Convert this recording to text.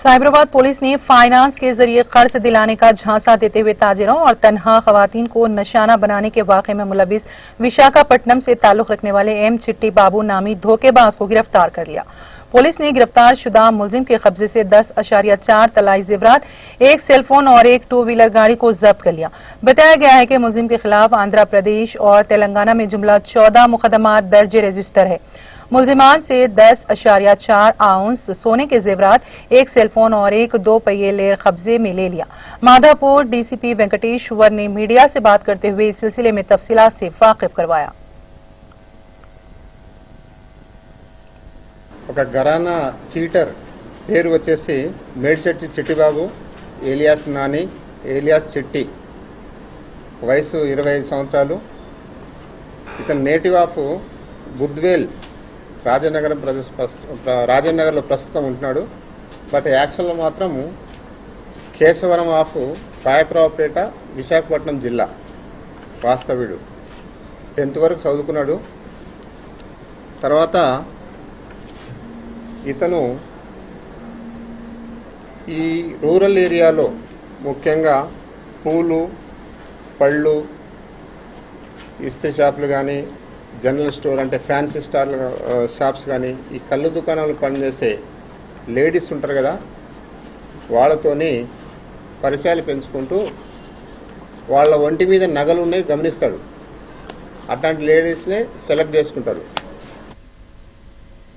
Cyberabad police ने finance के जरिए कर्ज दिलाने का झांसा देते हुए ताजिरों और तनहा खवातीन को निशाना बनाने के वाक़े में मुलविस विशाखापट्टनम से ताल्लुक रखने वाले एम चिट्टी बाबू नामी धोखेबाज को गिरफ्तार कर लिया। पुलिस ने गिरफ्तार शुदा मुलजिम के कब्जे से 10.4 तलाई जेवरात, एक सेलफोन और एक 2 व्हीलर गाड़ी को जब्त कर लिया। बताया गया है कि मुलजिम के खिलाफ आंध्र प्रदेश और तेलंगाना में जुमला 14 मुकदमात दर्ज रजिस्टर है। मुलजिमान से 10.4 आउंस सोने के जेवरात, एक सेलफोन और एक 2 पहिए लेर कब्जे में ले लिया। माधापुर डीसीपी वेंकटेश्वर ने मीडिया से बात करते हुए इस सिलसिले में तफसीलात से वाकिफ करवाया। ఒక గరానా చీటర్ పేరు వచ్చేసి మేడిశెట్టి చిట్టిబాబు ఏలియాస్ నాని ఏలియాస్ చిట్టి, వయసు 25 సంవత్సరాలు. ఇతను నేటివ్ ఆఫ్ బుద్వేల్ రాజనగర్లో ప్రస్తుతం ఉంటున్నాడు. బట్ యాక్చువల్గా మాత్రం కేశవరం ఆఫ్ పాయకరావుపేట విశాఖపట్నం జిల్లా వాస్తవ్యుడు. 10th వరకు చదువుకున్నాడు. తర్వాత ఇతను ఈ రూరల్ ఏరియాలో ముఖ్యంగా పూలు, పళ్ళు, ఇస్త్రీ షాపులు కానీ, జనరల్ స్టోర్ అంటే ఫ్యాన్సీ షాప్స్ కానీ, ఈ కళ్ళు దుకాణాలు పనిచేసే లేడీస్ ఉంటారు కదా, వాళ్ళతోని పరిచయాలు పెంచుకుంటూ వాళ్ళ ఒంటి మీద నగలు ఉన్నాయి గమనిస్తాడు. అట్లాంటి లేడీస్నే సెలెక్ట్ చేసుకుంటారు.